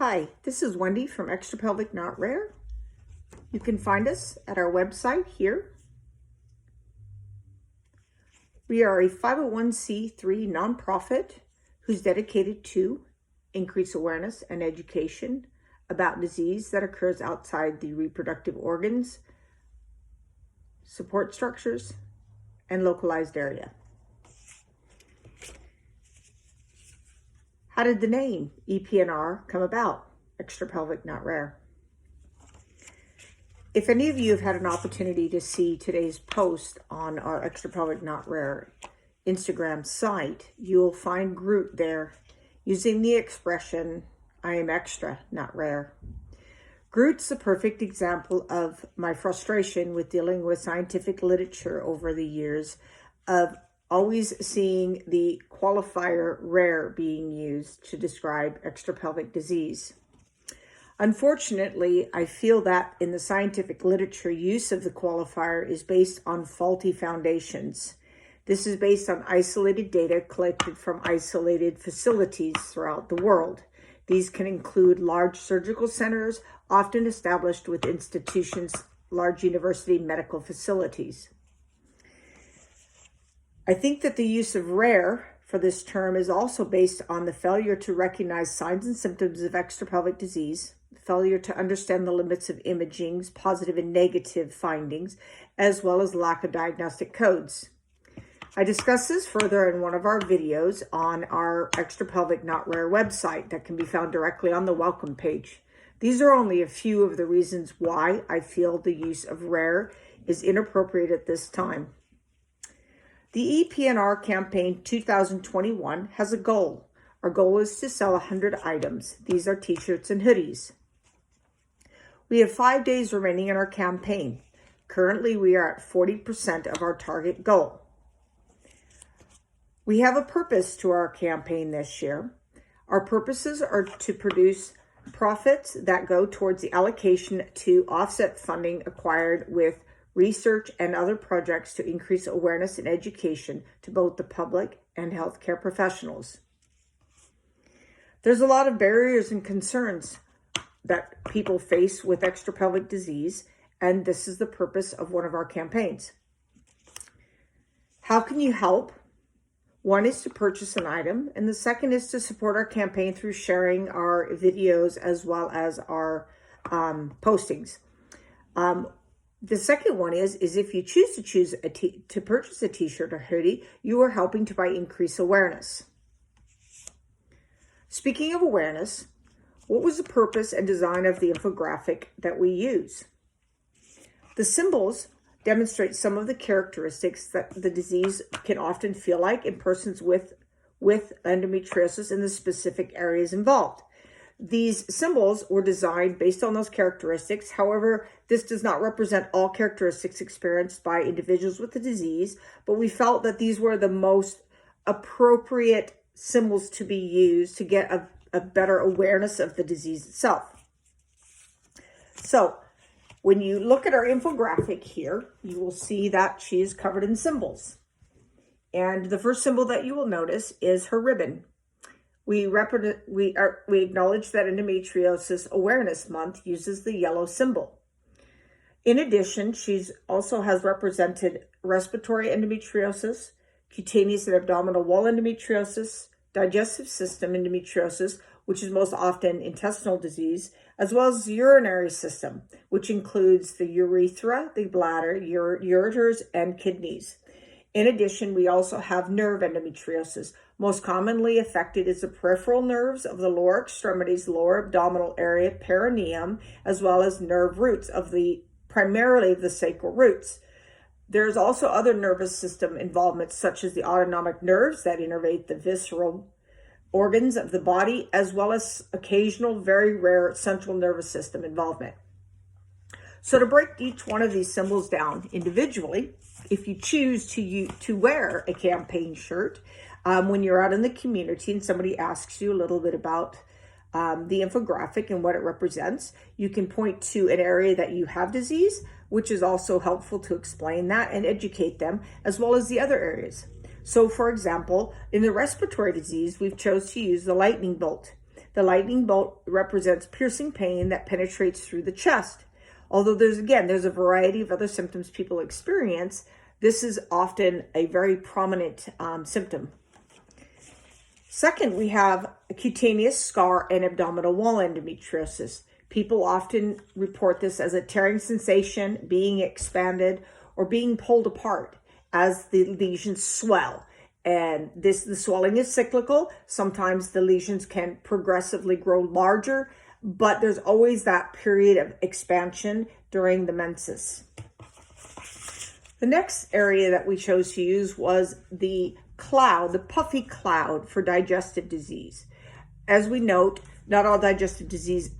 Hi, this is Wendy from Extrapelvic Not Rare. You can find us at our website here. We are a 501c3 nonprofit who's dedicated to increase awareness and education about disease that occurs outside the reproductive organs, support structures, and localized area. How did the name EPNR come about? Extrapelvic Not Rare. If any of you have had an opportunity to see today's post on our Extrapelvic Not Rare Instagram site, you'll find Groot there using the expression, "I am extra, not rare." Groot's a perfect example of my frustration with dealing with scientific literature over the years of always seeing the qualifier rare being used to describe extrapelvic disease. Unfortunately, I feel that in the scientific literature, use of the qualifier is based on faulty foundations. This is based on isolated data collected from isolated facilities throughout the world. These can include large surgical centers, often established with institutions, large university medical facilities. I think that the use of rare for this term is also based on the failure to recognize signs and symptoms of extrapelvic disease, failure to understand the limits of imaging's positive and negative findings, as well as lack of diagnostic codes. I discuss this further in one of our videos on our Extrapelvic Not Rare website that can be found directly on the welcome page. These are only a few of the reasons why I feel the use of rare is inappropriate at this time. The EPNR Campaign 2021 has a goal. Our goal is to sell 100 items. These are t-shirts and hoodies. We have 5 days remaining in our campaign. Currently, we are at 40% of our target goal. We have a purpose to our campaign this year. Our purposes are to produce profits that go towards the allocation to offset funding acquired with research and other projects to increase awareness and education to both the public and healthcare professionals. There's a lot of barriers and concerns that people face with extrapelvic disease, and this is the purpose of one of our campaigns. How can you help? One is to purchase an item, and the second is to support our campaign through sharing our videos as well as our postings. The second one is if you choose to purchase a t-shirt or hoodie, you are helping to increase awareness. Speaking of awareness, what was the purpose and design of the infographic that we use? The symbols demonstrate some of the characteristics that the disease can often feel like in persons with endometriosis in the specific areas involved. These symbols were designed based on those characteristics. However, this does not represent all characteristics experienced by individuals with the disease, but we felt that these were the most appropriate symbols to be used to get a better awareness of the disease itself. So, when you look at our infographic here, you will see that she is covered in symbols. And the first symbol that you will notice is her ribbon. We acknowledge that Endometriosis Awareness Month uses the yellow symbol. In addition, she also has represented respiratory endometriosis, cutaneous and abdominal wall endometriosis, digestive system endometriosis, which is most often intestinal disease, as well as the urinary system, which includes the urethra, the bladder, ureters, and kidneys. In addition, we also have nerve endometriosis. Most commonly affected is the peripheral nerves of the lower extremities, lower abdominal area, perineum, as well as nerve roots primarily the sacral roots. There's also other nervous system involvements, such as the autonomic nerves that innervate the visceral organs of the body, as well as occasional, very rare central nervous system involvement. So to break each one of these symbols down individually, if you choose to wear a campaign shirt, when you're out in the community and somebody asks you a little bit about the infographic and what it represents, you can point to an area that you have disease, which is also helpful to explain that and educate them, as well as the other areas. So for example, in the respiratory disease, we've chose to use the lightning bolt. The lightning bolt represents piercing pain that penetrates through the chest. Although there's a variety of other symptoms people experience, this is often a very prominent symptom. Second, we have a cutaneous scar and abdominal wall endometriosis. People often report this as a tearing sensation, being expanded, or being pulled apart as the lesions swell. And the swelling is cyclical. Sometimes the lesions can progressively grow larger, but there's always that period of expansion during the menses. The next area that we chose to use was the puffy cloud for digestive disease. As we note, not all digestive disease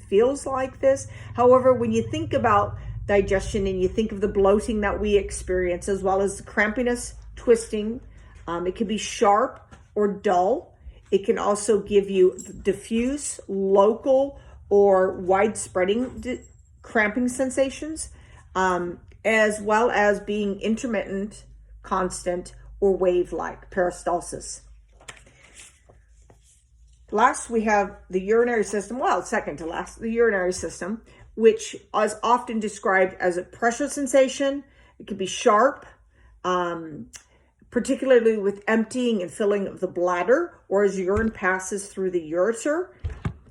feels like this. However, when you think about digestion and you think of the bloating that we experience, as well as the crampiness, twisting, it can be sharp or dull. It can also give you diffuse, local, or wide-spreading cramping sensations, as well as being intermittent, constant, or wave-like peristalsis. Last, we have the urinary system. Well, second to last, the urinary system, which is often described as a pressure sensation. It can be sharp, particularly with emptying and filling of the bladder, or as urine passes through the ureter,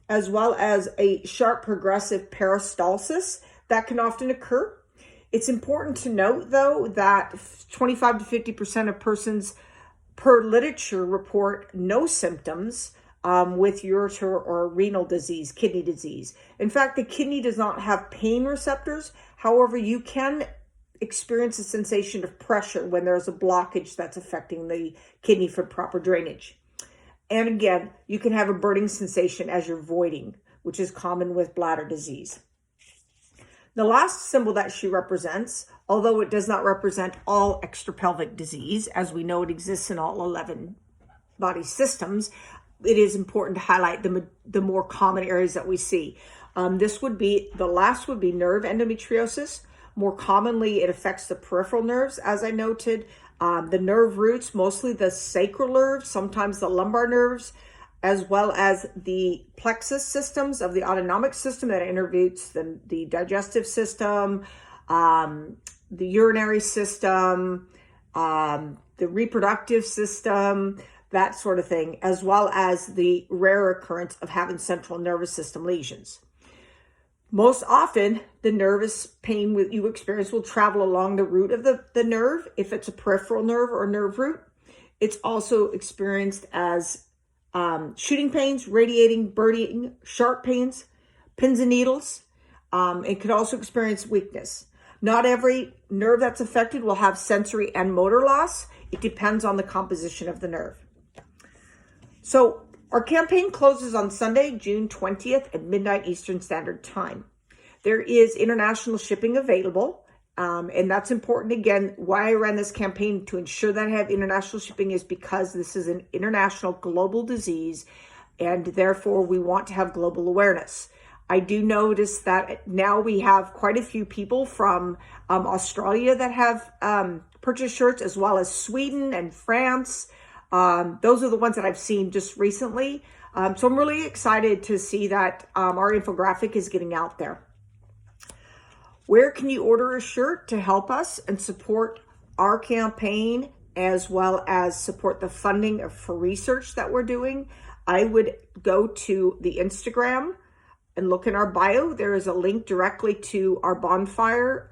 as well as a sharp progressive peristalsis that can often occur. It's important to note, though, that 25 to 50% of persons per literature report no symptoms with ureter or renal disease, kidney disease. In fact, the kidney does not have pain receptors. However, you can experience a sensation of pressure when there's a blockage that's affecting the kidney for proper drainage. And again, you can have a burning sensation as you're voiding, which is common with bladder disease. The last symbol that she represents, although it does not represent all extrapelvic disease, as we know it exists in all 11 body systems, it is important to highlight the more common areas that we see. The last would be nerve endometriosis. More commonly, it affects the peripheral nerves, as I noted, the nerve roots, mostly the sacral nerves, sometimes the lumbar nerves, as well as the plexus systems of the autonomic system that innervates the digestive system, the urinary system, the reproductive system, that sort of thing, as well as the rare occurrence of having central nervous system lesions. Most often, the nervous pain you experience will travel along the root of the nerve, if it's a peripheral nerve or nerve root. It's also experienced as shooting pains, radiating, burning, sharp pains, pins and needles. It could also experience weakness. Not every nerve that's affected will have sensory and motor loss. It depends on the composition of the nerve. So our campaign closes on Sunday, June 20th at midnight Eastern Standard Time. There is international shipping available, and that's important. Again, why I ran this campaign to ensure that I have international shipping is because this is an international global disease, and therefore we want to have global awareness. I do notice that now we have quite a few people from Australia that have purchased shirts, as well as Sweden and France. Those are the ones that I've seen just recently. So I'm really excited to see that our infographic is getting out there. Where can you order a shirt to help us and support our campaign, as well as support the funding for research that we're doing? I would go to the Instagram and look in our bio. There is a link directly to our bonfire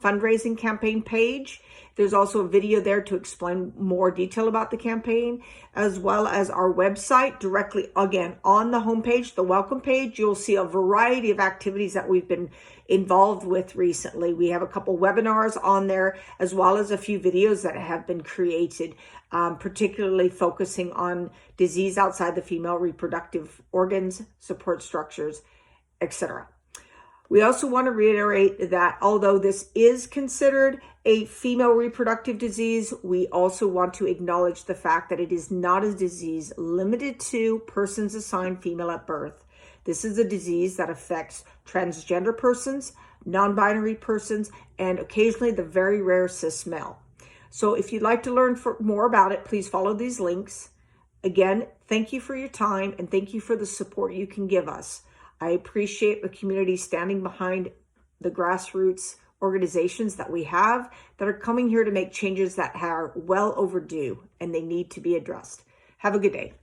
fundraising campaign page. There's also a video there to explain more detail about the campaign, as well as our website directly, again, on the homepage, the welcome page. You'll see a variety of activities that we've been involved with recently. We have a couple webinars on there, as well as a few videos that have been created, particularly focusing on disease outside the female reproductive organs, support structures, etc. We also want to reiterate that although this is considered a female reproductive disease, we also want to acknowledge the fact that it is not a disease limited to persons assigned female at birth. This is a disease that affects transgender persons, non-binary persons, and occasionally the very rare cis male. So if you'd like to learn more about it, please follow these links. Again, thank you for your time and thank you for the support you can give us. I appreciate the community standing behind the grassroots organizations that we have that are coming here to make changes that are well overdue and they need to be addressed. Have a good day.